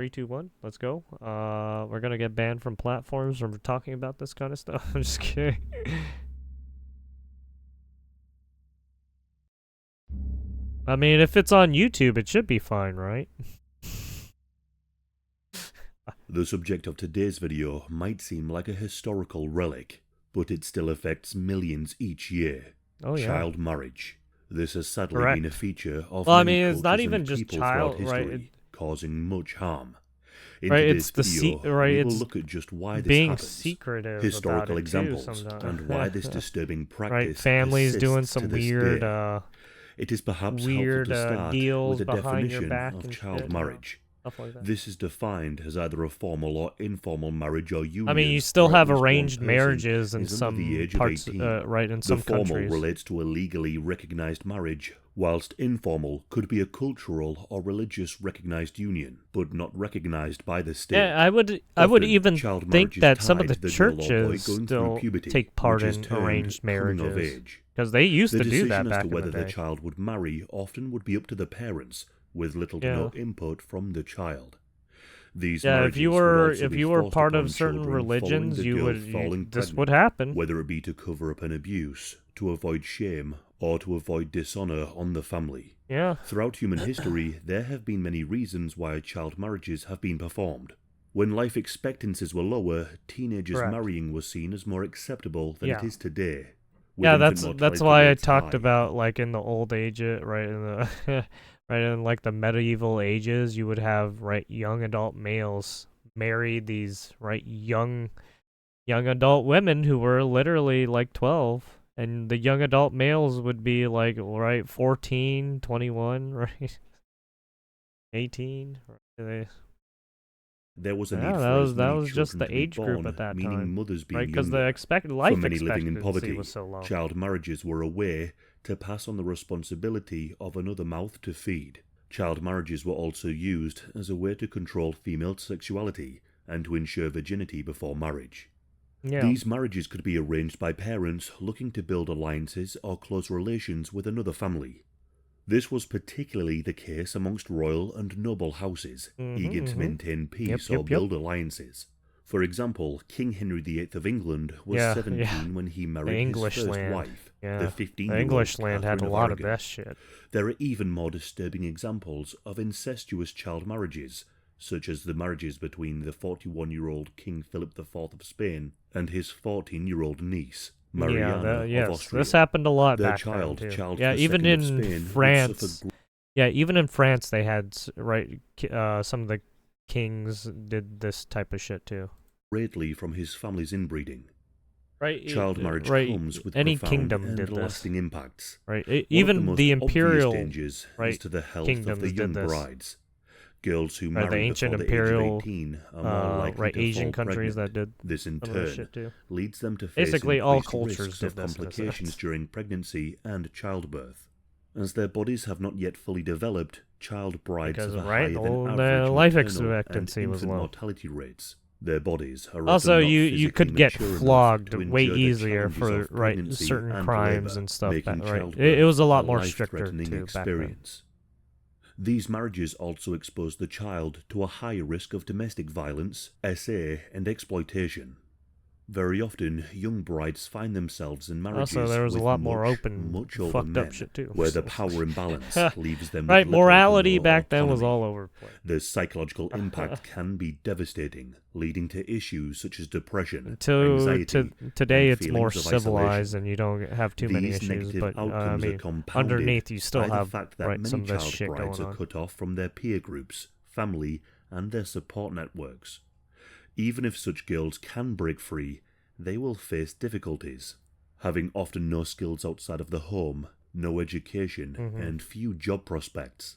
Three, two, one. Let's go. We're gonna get banned from platforms from talking about this kind of stuff. I'm just kidding. I mean, if it's on YouTube, it should be fine, right? The subject of today's video might seem like a historical relic, but it still affects millions each year. Oh yeah. Child marriage. This has sadly Correct. been a feature of Well, I many mean, it's not cultures even and just people child, throughout right? history, causing much harm. In Right, today's it's the video, right. we will It's look at just why this being happens, secretive historical about it examples, too, sometimes. and why this disturbing practice right, families doing persists to some this weird, day. It is perhaps weird helpful to start deals with a behind your definition back of and child shit, marriage. stuff like that. This is defined as either a formal or informal marriage or union. I mean, you still where at have least one arranged person marriages in is under the some age of parts, 18. right, in some The formal countries. relates to a legally recognized marriage, whilst informal could be a cultural or religious recognized union, but not recognized by the state. Yeah, I would Often, even child think marriage is that some of tied the to girl or boy churches going through still puberty, take part which is in termed arranged coming of marriages. age. Because they used The to do decision that as back to in whether the the day. child would marry often would be up to the parents, with little to Yeah. no input from the child. These Yeah, marriages if you would were also be part forced of upon certain children following religions, the you girl would falling this pregnant, would happen. whether it be to cover up an abuse, to avoid shame, or to avoid dishonor on the family. Yeah. Throughout human history, there have been many reasons why child marriages have been performed. When life expectancies were lower, teenagers Correct. marrying was seen as more acceptable than it is today. With Yeah, infant that's mortality why I rates talked high. about like in the old age, right in the right in like the medieval ages, you would have young adult males marry these young adult women who were literally like 12, and the young adult males would be like 14, 21, right, 18. Right? There was a Yeah, need that for as was many just children the to be age group born, at that meaning time, mothers being right? Because the younger. life For many living in expectancy poverty, was so low. child marriages were a way to pass on the responsibility of another mouth to feed. Child marriages were also used as a way to control female sexuality and to ensure virginity before marriage. Yeah. These marriages could be arranged by parents looking to build alliances or close relations with another family. This was particularly the case amongst royal and noble houses, eager to maintain peace or build alliances. For example, King Henry VIII of England was 17 when he married his first wife, the 15-year-old The English land had a Catherine of lot Aragon. of best shit. There are even more disturbing examples of incestuous child marriages, such as the marriages between the 41-year-old King Philip IV of Spain and his 14-year-old niece, Mariana of Austria. This happened a lot Their back then too. Charles Yeah, II even of in Spain France. Yeah, even in France, they had some of the kings did this type of shit too. Greatly from his family's inbreeding. Right, Child marriage right. comes with Any profound kingdom and did lasting this. impacts. Right, One even of the, most the imperial dangers is to the health of kingdoms the young did this. brides. Girls who Right, the marry ancient before the imperial, age of 18 are more likely to Asian fall countries pregnant. that did This in some of this turn shit too. leads them to face Basically, all increased cultures risks did of this in a complications sense. during pregnancy and childbirth. As their bodies have not yet fully developed, child brides Because, have a right, higher than the average life maternal expectancy and was infant low. mortality rates. Their bodies are Also, often not you physically could get mature enough flogged to way endure the easier challenges for of pregnancy certain and crimes labor, and stuff. making It childbirth was a lot more stricter life-threatening too back then. experience. These marriages also expose the child to a higher risk of domestic violence, SA, and exploitation. Very often, young brides find themselves in marriages Also, there was a with lot more open, much older fucked men, up shit too. where the power imbalance leaves them with Right, little morality to no back then was autonomy. all over the place. The psychological impact can be devastating, leading to issues such as depression, Today, and it's more feelings of civilized, isolation. and you don't have too many These issues. negative But I outcomes are mean, compounded underneath, you still by the have fact that some many of this child shit brides going are on. cut off from their peer groups, family, and their support networks. Even if such girls can break free, they will face difficulties, having often no skills outside of the home, no education, and few job prospects.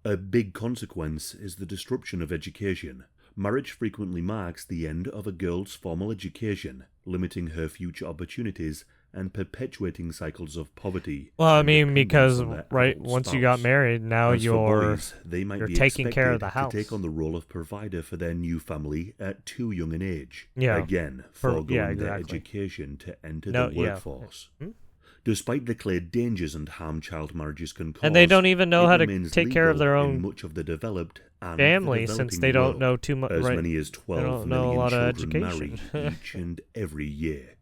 A big consequence is the disruption of education. Marriage frequently marks the end of a girl's formal education, limiting her future opportunities and perpetuating cycles of poverty. Well, I and mean, dependence because on their right, adult once you got spouse. married, now As for you're boys, they might you're be taking care of expected the house. to take on the role of provider for their new family at too young an age. Yeah. Again, Yeah, foregoing their exactly. education to enter No, the yeah. workforce. Despite the clear dangers and harm child marriages can cause, And they don't even know it how to remains take care of legal their in own much of the developed and the family, since developing they don't world. know too much. As Right? many as They 12 don't know a million lot of children marry education. each and every year.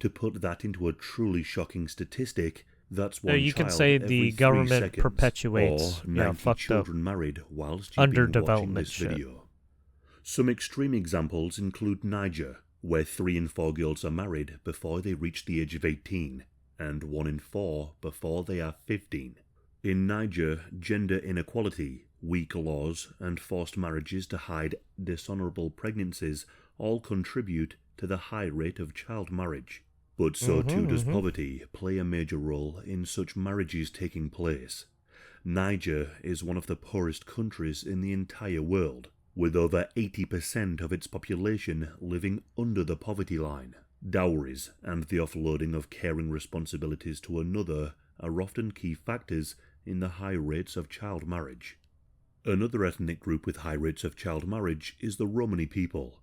To put that into a truly shocking statistic, that's So one you can child say every the 3 government seconds, perpetuates, or 90 fucked up children married whilst you've been watching underdevelopment this shit. video. Some extreme examples include Niger, where 3 in 4 girls are married before they reach the age of 18, and 1 in 4 before they are 15. In Niger, gender inequality, weak laws, and forced marriages to hide dishonorable pregnancies all contribute to the high rate of child marriage. But so too does poverty play a major role in such marriages taking place. Niger is one of the poorest countries in the entire world, with over 80% of its population living under the poverty line. Dowries and the offloading of caring responsibilities to another are often key factors in the high rates of child marriage. Another ethnic group with high rates of child marriage is the Romani people.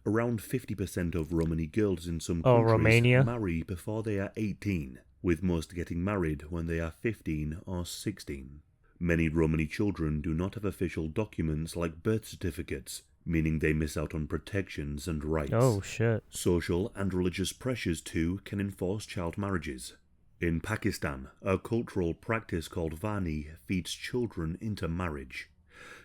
Around 50% of Romani girls in some countries Romania? marry before they are 18, with most getting married when they are 15 or 16. Many Romani children do not have official documents like birth certificates, meaning they miss out on protections and rights. Oh, shit. Social and religious pressures, too, can enforce child marriages. In Pakistan, a cultural practice called Vani feeds children into marriage.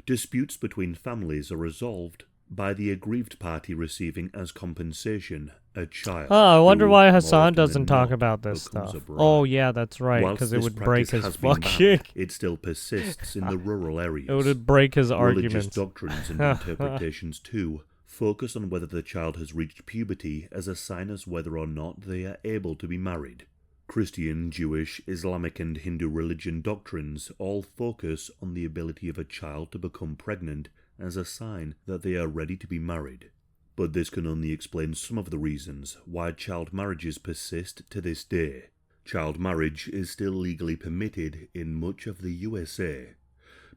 Disputes between families are resolved by the aggrieved party receiving as compensation a child. Oh, I wonder who, why more Hassan often doesn't than talk not, about this becomes stuff. a bride. Oh, yeah, that's right, Whilst because it this would break practice his has been fucking... banned, it still persists in the rural areas. It would break his Religious arguments. doctrines and interpretations, too, focus on whether the child has reached puberty as a sign as whether or not they are able to be married. Christian, Jewish, Islamic and Hindu religion doctrines all focus on the ability of a child to become pregnant as a sign that they are ready to be married. But this can only explain some of the reasons why child marriages persist to this day. Child marriage is still legally permitted in much of the USA.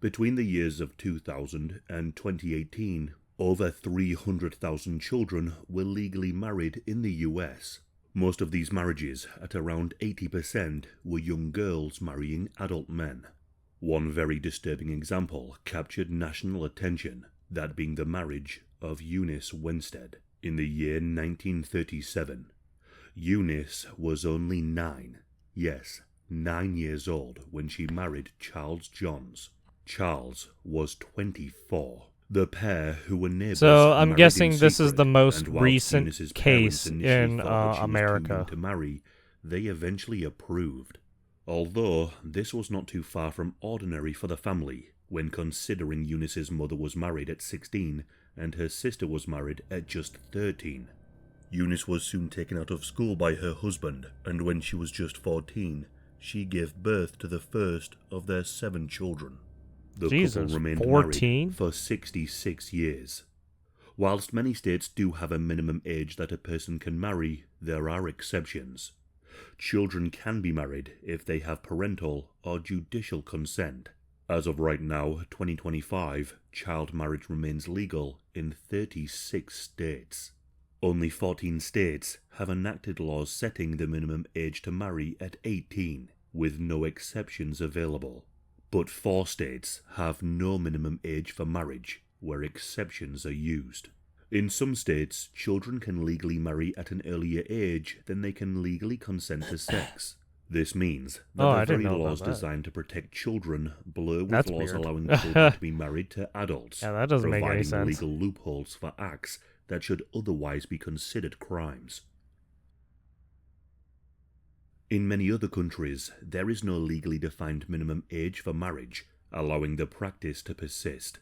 Between the years of 2000 and 2018, over 300,000 children were legally married in the US. Most of these marriages, at around 80%, were young girls marrying adult men. One very disturbing example captured national attention, that being the marriage of Eunice Winstead in the year 1937. Eunice was only 9 years old when she married Charles Johns. Charles was 24. The pair, who were neighbors, So I'm married guessing in this is secret, the most and whilst recent Eunice's case parents initially in thought that she was too America. young to marry, they eventually approved. Although this was not too far from ordinary for the family, when considering Eunice's mother was married at 16 and her sister was married at just 13. Eunice was soon taken out of school by her husband, and when she was just 14, she gave birth to the first of their 7 children. The couple remained 14? married for 66 years. Whilst many states do have a minimum age that a person can marry, there are exceptions. Children can be married if they have parental or judicial consent. As of right now, 2025, child marriage remains legal in 36 states. Only 14 states have enacted laws setting the minimum age to marry at 18, with no exceptions available. But 4 states have no minimum age for marriage, where exceptions are used. In some states, children can legally marry at an earlier age than they can legally consent to sex. This means that the very laws designed to protect children blur with laws allowing children to be married to adults, Yeah, that doesn't make any sense. providing legal loopholes for acts that should otherwise be considered crimes. In many other countries, there is no legally defined minimum age for marriage, allowing the practice to persist.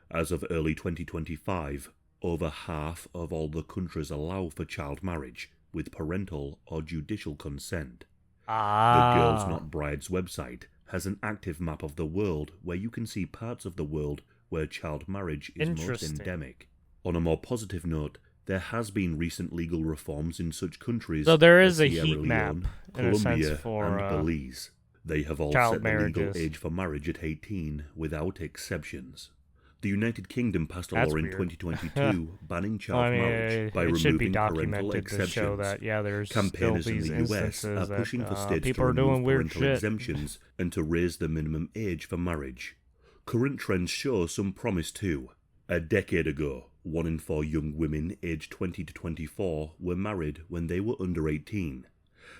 As of early 2025, over half of all the countries allow for child marriage, with parental or judicial consent. The Girls Not Brides website has an active map of the world where you can see parts of the world where child marriage is most endemic. On a more positive note, there has been recent legal reforms in such countries so there is as a Sierra heat Leone, map, Colombia, for, and Belize. They have all child set the legal marriages. age for marriage at 18 without exceptions. The United Kingdom passed a That's law in weird. 2022 banning Well, child marriage by it should be removing parental documented to show exceptions. that, yeah, there's still Campaigners in these the US are instances that pushing for states to people are doing remove weird parental shit. exemptions and to raise the minimum age for marriage. Current trends show some promise too. A decade ago, 1 in 4 young women aged 20 to 24 were married when they were under 18.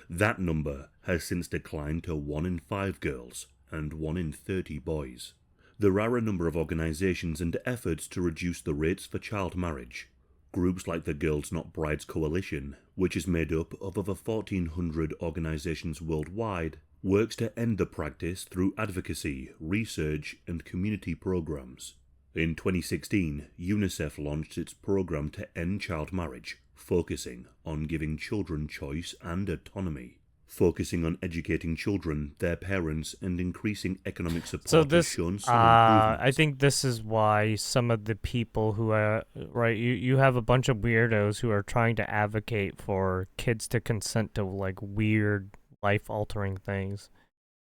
That number has since declined to 1 in 5 girls and 1 in 30 boys. There are a number of organisations and efforts to reduce the rates for child marriage. Groups like the Girls Not Brides Coalition, which is made up of over 1,400 organisations worldwide, works to end the practice through advocacy, research and community programmes. In 2016, UNICEF launched its programme to end child marriage, focusing on giving children choice and autonomy. Focusing on educating children, their parents, and increasing economic support So has this, shown some improvements. I think this is why some of the people who are, right, you have a bunch of weirdos who are trying to advocate for kids to consent to, like, weird, life-altering things.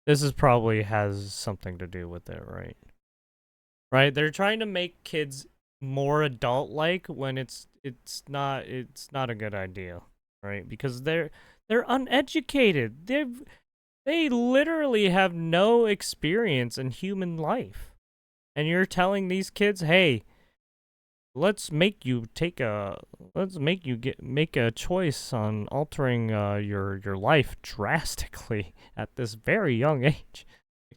This is probably has something to do with it, right? Right? They're trying to make kids more adult-like when it's not a good idea, right? Because they're uneducated. They literally have no experience in human life. And you're telling these kids, "Hey, let's make you make a choice on altering your life drastically at this very young age."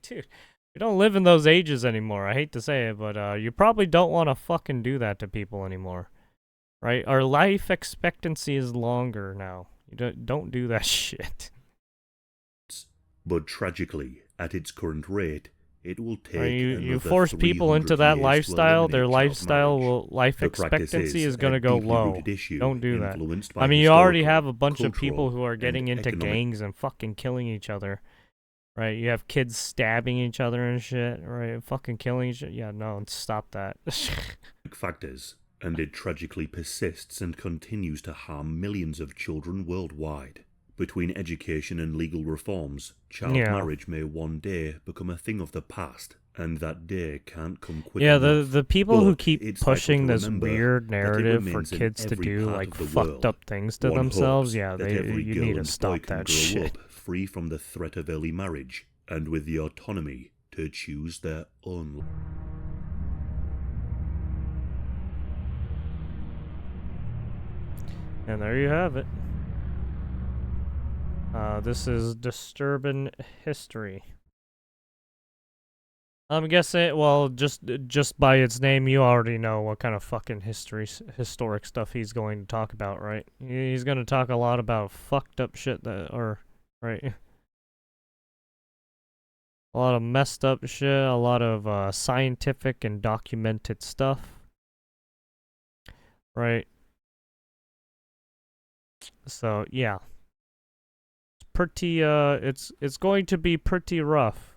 Dude, we don't live in those ages anymore. I hate to say it, but you probably don't want to fucking do that to people anymore. Right? Our life expectancy is longer now. You don't do that shit. But tragically, at its current rate, it will take Right, you another force people into that 300 years to lifestyle, their eliminate child lifestyle marriage. life The practice expectancy is a going to go deeply low. rooted issue Don't do that. influenced by I mean, you already historical, have a bunch of people cultural, who are getting and into economic gangs and fucking killing each other. Right? You have kids stabbing each other and shit, right? Fucking killing each other. Yeah, no, stop that. factors, and it tragically persists and continues to harm millions of children worldwide. Between education and legal reforms, child Yeah. marriage may one day become a thing of the past, and that day can't come quick Yeah, enough. the people who But keep it's vital pushing to this remember weird that it narrative for remains in kids to every do part like of the fucked world. up things to One themselves, hopes yeah, that every you girl need to and boy stop can that grow shit. up free from the threat of early marriage and with the autonomy to choose their own life. And there you have it. This is Disturbing History. I'm guessing, well, just by its name, you already know what kind of fucking historic stuff he's going to talk about, right? He's going to talk a lot about fucked up shit right? A lot of messed up shit, a lot of scientific and documented stuff, right? So yeah, it's going to be pretty rough.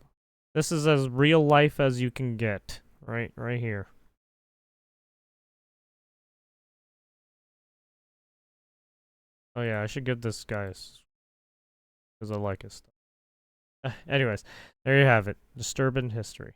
This is as real life as you can get, right here. Oh yeah, I should give this guy because I like his stuff. Anyways, there you have it. Disturbing History.